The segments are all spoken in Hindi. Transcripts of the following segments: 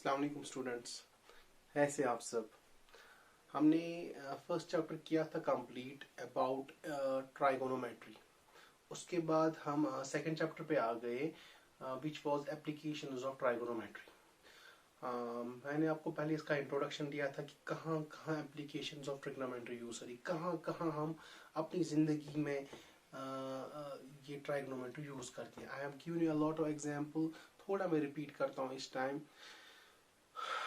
अस्सलाम वालेकुम स्टूडेंट्स, ऐसे आप सब। हमने फर्स्ट चैप्टर किया था कंप्लीट अबाउट ट्राइगोनोमेट्री। उसके बाद हम सेकंड चैप्टर पे आ गए which was applications of trigonometry. मैंने आपको पहले इसका इंट्रोडक्शन दिया था कि कहाँ कहाँ एप्लीकेशंस ऑफ ट्रिग्नोमेट्री यूज करी, कहाँ कहाँ हम अपनी ज़िंदगी में ये ट्राइगोनोमेट्री यूज करते हैं। I have given you a lot of example. थोड़ा मैं रिपीट करता हूँ इस टाइम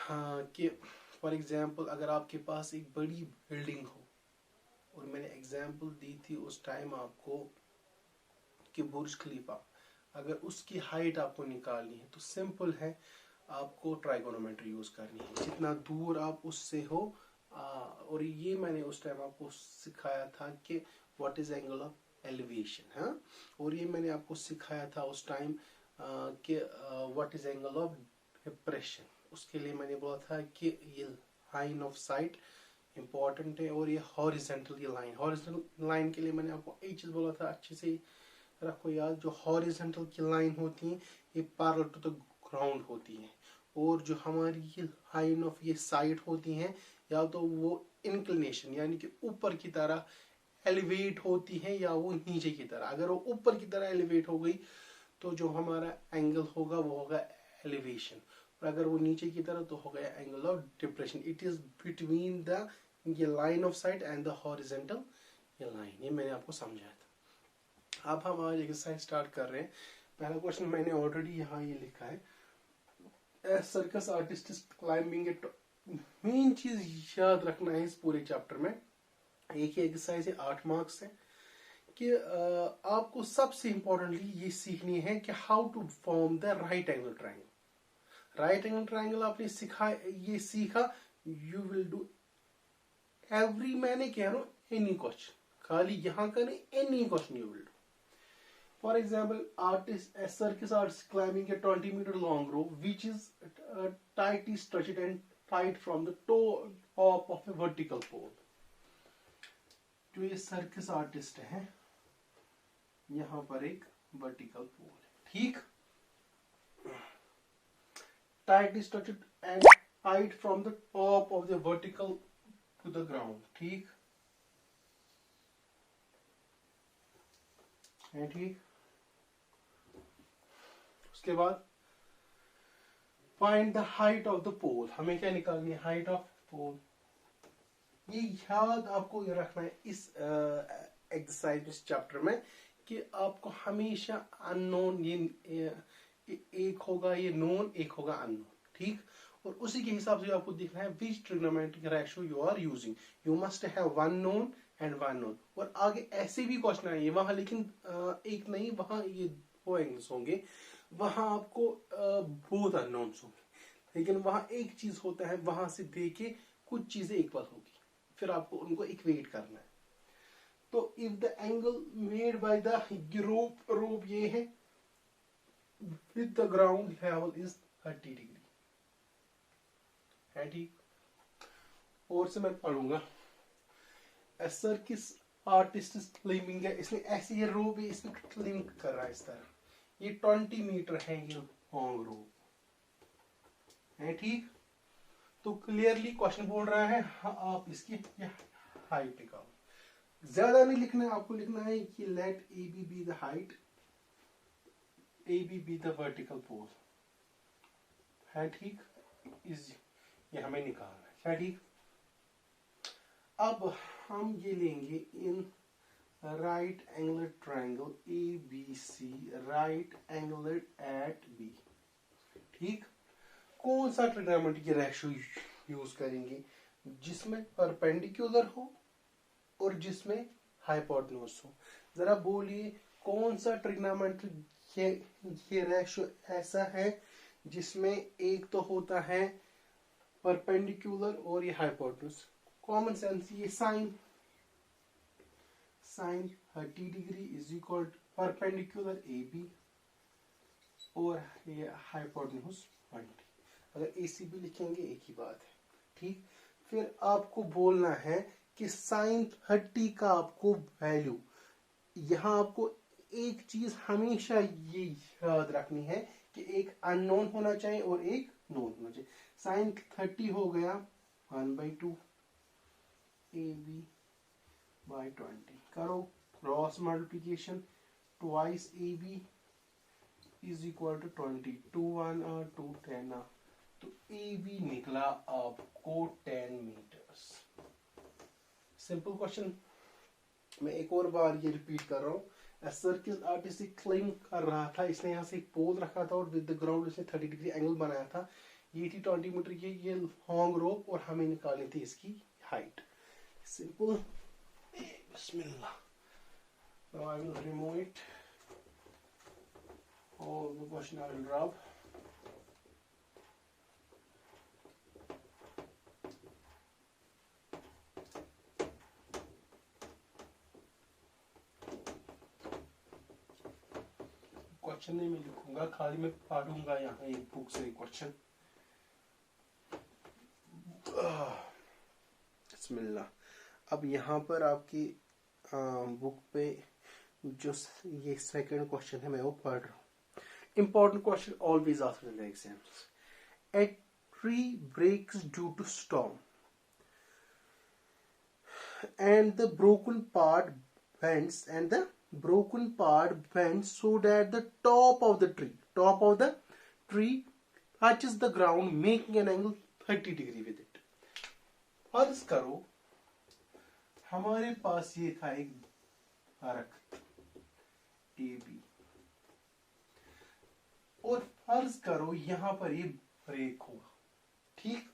कि फॉर एग्जांपल अगर आपके पास एक बड़ी बिल्डिंग हो, और मैंने एग्जांपल दी थी उस टाइम आपको कि बुर्ज खलीफा, अगर उसकी हाइट आपको निकालनी है तो सिंपल है, आपको ट्राइगोनोमेट्री यूज करनी है। जितना दूर आप उससे हो और ये मैंने उस टाइम आपको सिखाया था कि what is angle of elevation. हाँ, और ये मैंने आपको सिखाया था उस टाइम कि what is angle of depression. उसके लिए मैंने बोला था कि ये लाइन ऑफ साइट इंपॉर्टेंट है, और ये हॉरिजेंटल ये लाइन, हॉरिजेंटल लाइन के लिए मैंने आपको एक चीज बोला था, अच्छे से रखो याद। जो हॉरिजेंटल की लाइन होती है ये पैरेलल टू द ग्राउंड होती है, और जो हमारी ये लाइन ऑफ ये साइड होती है या तो वो इंक्लिनेशन यानी कि ऊपर की तरह एलिवेट होती है या वो नीचे की तरह। अगर वो ऊपर की तरह एलिवेट हो गई तो जो हमारा एंगल होगा वो होगा एलिवेशन, और अगर वो नीचे की तरह तो हो गया angle of depression. It is between the ये line of sight and the horizontal ये लाइन। ये मैंने आपको समझाया था। अब हम आज एक्सरसाइज स्टार्ट कर रहे हैं। पहला क्वेश्चन मैंने ऑलरेडी यहाँ ये लिखा है, circus artist is climbing it. Main चीज याद रखना है इस पूरे चैप्टर में, एक ही एक्सरसाइज है 8 मार्क्स है, कि आपको सबसे इंपॉर्टेंटली ये सीखनी है कि how to form the right angle triangle. Right angle triangle आपने ये सीखा, यू विल डू एवरी, मैंने कह रहा हूं एनी क्वेश्चन, खाली यहां का नहीं, any question you will do. For example, a circus artist climbing a 20-meter long rope, which is tightly stretched and tied from the top of a vertical pole. जो ये सर्कस आर्टिस्ट है, यहाँ पर एक वर्टिकल पोल है, ठीक, tightly stretched and tied from the top of the vertical to the ground, ठीक है, ठीक। उसके बाद find the height of the pole, हमें क्या निकालनी है, हाइट ऑफ पोल। ये याद आपको ये रखना है इस एक्सरसाइज इस चैप्टर में कि आपको हमेशा अननोन ये एक होगा ये नोन, एक होगा अननोन, ठीक। और उसी के हिसाब से आपको देखना है which trigonometric ratio you are using. You must have one known and one known. और आगे ऐसे भी क्वेश्चन आएंगे वहां, लेकिन एक नहीं, वहां ये 2 एंगल्स होंगे, वहां आपको बहुत अननोन्स होंगे, लेकिन वहां एक चीज होता है, वहां से देखे कुछ चीजें इक्वल होगी, फिर आपको उनको इक्वेट करना है। तो if the angle made by the rope ये है with the ground level is 30 degree है, ठीक। और से मैं पढ़ूंगा, ए सर्कस आर्टिस्ट इज क्लाइंबिंग, इसने ऐसे ये रोप है, इसमें क्लाइंब कर रहा है इस तरह, ये 20 मीटर है ये लॉन्ग रोप है, ठीक। तो क्लियरली क्वेश्चन बोल रहा है आप इसकी हाइट निकालो। ज्यादा नहीं लिखना है, आपको लिखना है कि let A B the height, A B the vertical pole है, ठीक। इज ये हमें निकालना है, ठीक। अब हम ये लेंगे in right angle triangle A B C, right angle at B, ठीक। कौन सा ट्रिग्नोमेट्रिक रेशियो यूज करेंगे, जिसमें परपेंडिकुलर हो और जिसमें हाइपोटेन्यूज हो। जरा बोलिए कौन सा ट्रिग्नोमेट्रिक ये रेशियो ऐसा है जिसमें एक तो होता है परपेंडिकुलर और ये हाइपोटेन्यूज। कॉमन सेंस, ये sine 30 degree is equal perpendicular A B और ये हाइपोटेन्यूज 20। अगर AC भी लिखेंगे एक ही बात है, ठीक। फिर आपको बोलना है कि sin 30 का आपको वैल्यू, यहां आपको एक चीज हमेशा ये याद रखनी है कि एक अननोन होना चाहिए और एक नोट मुझे। साइन 30 हो गया 1/2 AB by 20। करो cross multiplication, twice AB is equal to 20, 2 1 और 2 10। तो AB निकला आपको 10 मीटर्स। Simple question. मैं एक और बार ये रिपीट कर रहा हूँ। सर्किल आर्टिस्ट क्लेम कर रहा था, इसने यहाँ से एक पोल रखा था और विद द ग्राउंड इसने 30 डिग्री एंगल बनाया था। ये थी 20 मीटर की ये लॉन्ग रोप और हमें निकाली थी इसकी height. Simple. Bismillah. Now I will remove it. All the question I will rub. Question नहीं मैं लिखूंगा, खाली मैं पढ़ूंगा यहाँ एक बुक से क्वेश्चन। बिस्मिल्लाह। अब यहाँ पर आपकी बुक पे जो ये सेकंड क्वेश्चन है मैं वो पढ़ रहा हूँ। Important question always asked in the exams. A tree breaks due to storm and the broken part bends so that the top of the tree touches the ground making an angle 30 degree with it। फर्ज करो हमारे पास ये था एक दरख्त AB और फर्ज करो यहां पर ये ब्रेक हुआ, ठीक,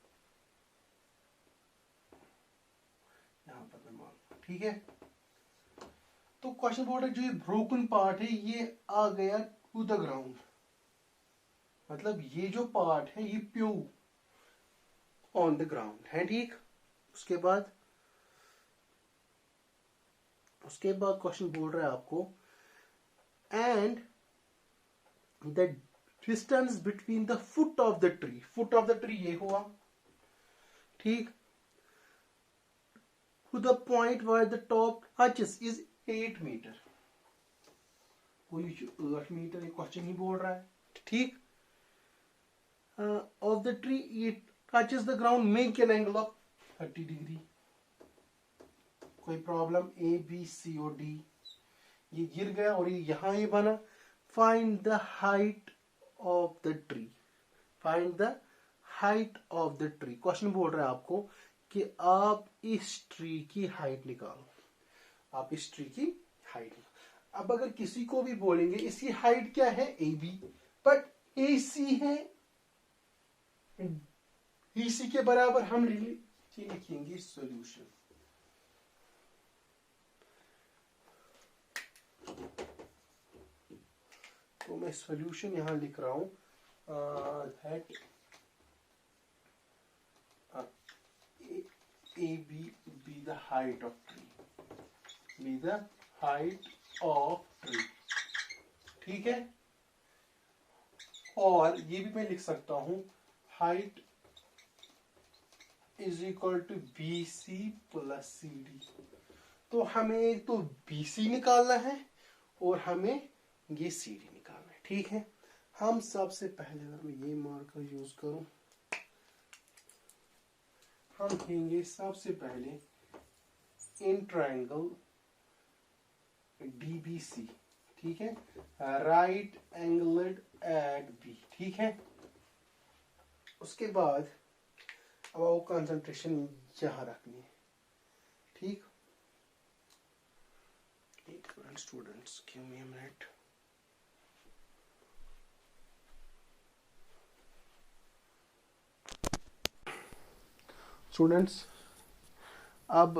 यहां पर मैं मान, ठीक है। तो क्वेश्चन बोर्ड है जो ये ब्रोकन पार्ट है ये आ गया टू द ग्राउंड, मतलब ये जो पार्ट है ये प्यू ऑन द ग्राउंड है, ठीक। उसके बाद क्वेश्चन बोल रहा है आपको and the distance between the foot of the tree ये हुआ, ठीक, to the point where the top touches is 8 metre. कोई 8 मीटर ये क्वेश्चन ही बोल रहा है, ठीक। Of the tree it touches the ground make an angle of 30 degree. कोई प्रॉब्लम? A B C और D ये गिर गया और ये यहां ही बना। Find the height of the tree, question बोल रहा है आपको कि आप इस ट्री की हाइट निकालो, अब अगर किसी को भी बोलेंगे इसकी हाइट क्या है AB, बट AC है BC के बराबर, हम लिखेंगे सॉल्यूशन। तो मैं सॉल्यूशन यहां लिख रहा हूं that AB be the height of tree, ठीक है। और ये भी मैं लिख सकता हूं height is equal to BC plus CD। तो हमें तो BC निकालना है और हमें ये CD निकालना है, ठीक है। हम सबसे पहले अगर मैं ये मार्कर यूज करूं, हम लेंगे सबसे पहले इन ट्रायंगल DBC, ठीक है, राइट एंगल्ड एट B, ठीक है। उसके बाद अब वो कंसंट्रेशन यहां रखनी है, ठीक। Students give me a minute. Students अब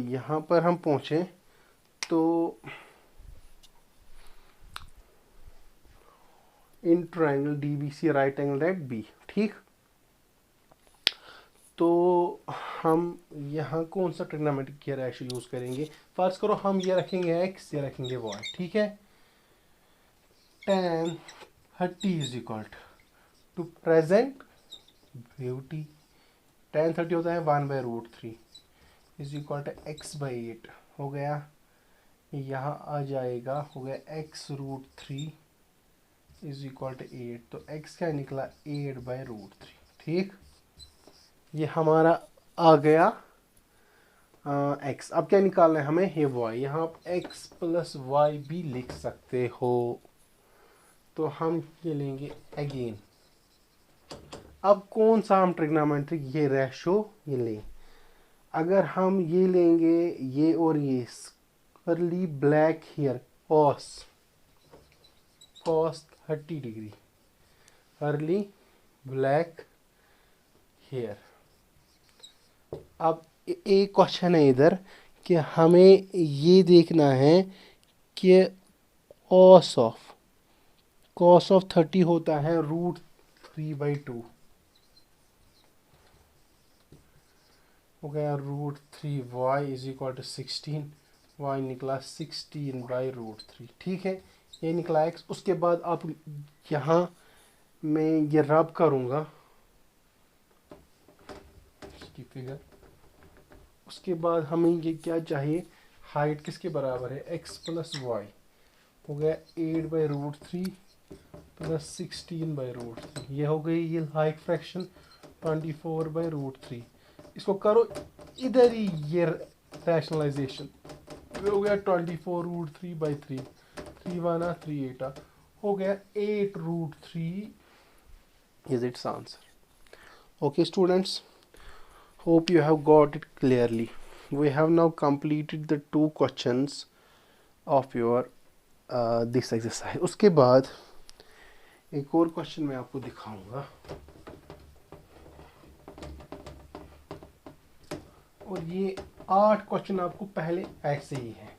यहां पर हम पहुंचे तो in triangle DBC right angle at B, ठीक। तो हम यहाँ कौन सा ट्रिग्नोमेट्रिक की रेशो यूज करेंगे? फर्ज करो हम ये रखेंगे x, ये रखेंगे y, ठीक है। tan 30 is equal to present beauty, tan 30 होता है 1/√3 इज इक्वल टू x/8 हो गया, यहाँ आ जाएगा, हो गया x√3 इज इक्वल टू 8, तो x क्या निकला 8/√3। ठीक, ये हमारा आ गया x। अब क्या निकालना है हमें, ये y। यहाँ आप x प्लस वाई भी लिख सकते हो। तो हम ये लेंगे अगेन। अब कौन सा हम ट्रिग्नोमेट्रिक ये रेशो ये लें, अगर हम ये लेंगे ये और ये curly black hair cos 30 degree curly black hair. अब एक क्वेश्चन है इधर कि हमें ये देखना है कि cos ऑफ 30 होता है √3/2, हो गया √3y is equal to 16, y निकला 16/√3। ठीक है, ये निकला x। उसके बाद आप यहाँ मैं ये रब करूँगा इसकी फिगर। उसके बाद हमें ये क्या चाहिए, हाइट किसके बराबर है, x प्लस वाई, हो गया 8/√3 प्लस 16/√3। ये हो गई ये हाइट फ्रैक्शन 24/√3। इसको करो इधर ही ये रैशनलाइजेशन, हो गया 24√3/3, 3 1 3 8 हो गया 8√3 is its answer. Okay students, hope you have got it clearly. We have now completed the 2 questions of your this exercise. उसके बाद एक और क्वेश्चन मैं आपको दिखाऊंगा, और ये 8 क्वेश्चन आपको पहले ऐसे ही हैं।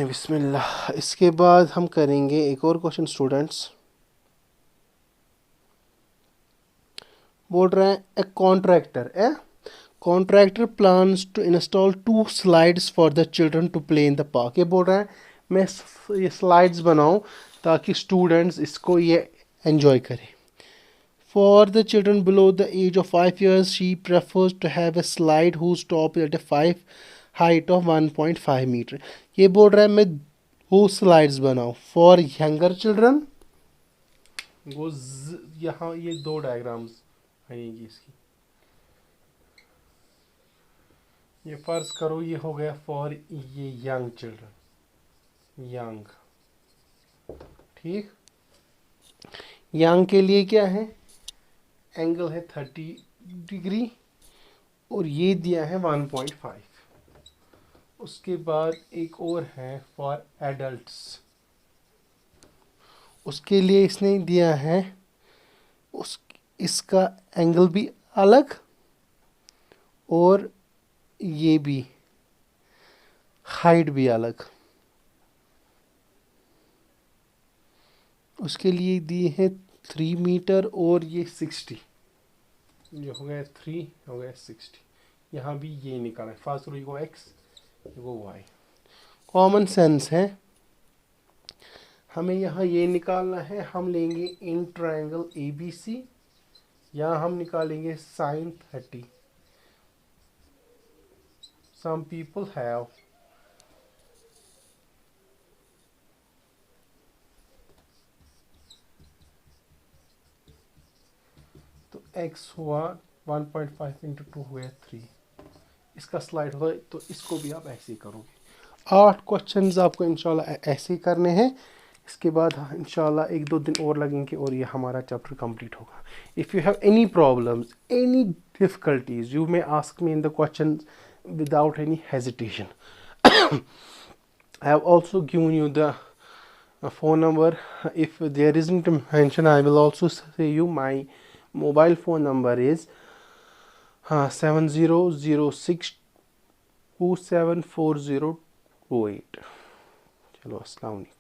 बिस्मिल्लाह। इसके बाद हम करेंगे एक और क्वेश्चन स्टूडेंट्स। बोल रहे हैं a contractor plans to install 2 slides for the children to play in the park. ये बोल रहे हैं मैं ये स्लाइड्स बनाऊं ताकि स्टूडेंट्स इसको ये एंजॉय करें। For the children below the age of 5 years she prefers to have a slide whose top is at a 5 height of 1.5 metre. ये बोल रहा है मैं 2 स्लाइड्स बनाऊं फॉर यंगर चिल्ड्रन। वो यहाँ ये 2 डायग्राम्स आएंगी इसकी। ये फर्ज करो ये हो गया फॉर ये यंग चिल्ड्रन, यंग। ठीक, यंग के लिए क्या है, एंगल है 30 डिग्री और ये दिया है 1.5। उसके बाद एक और है फॉर एडल्ट्स, उसके लिए इसने दिया है इसका एंगल भी अलग और ये भी हाइट भी अलग। उसके लिए दिए हैं 3 मीटर और ये 60, ये हो गया 3 हो गया 60। यहाँ भी ये निकाला है, फास्ट रूल को x को y। कॉमन सेंस है, हमें यहाँ ये निकालना है। हम लेंगे इन ट्रायंगल ABC, यहाँ हम निकालेंगे sin 30। Some people have तो x हुआ 1.5 इंटू 2 हुआ 3। इसका स्लाइड होगा तो इसको भी आप ऐसे ही करोगे। 8 क्वेश्चंस आपको इंशाल्लाह ऐसे ही करने हैं। इसके बाद इंशाल्लाह 1-2 दिन और लगेंगे और ये हमारा चैप्टर कंप्लीट होगा। If you have any problems, any difficulties, you may ask me in the question without any hesitation. I have also given you the phone number. If there isn't mention, I will also say you my mobile phone number is 7006274028. चलो अस्सलाम वालेकुम।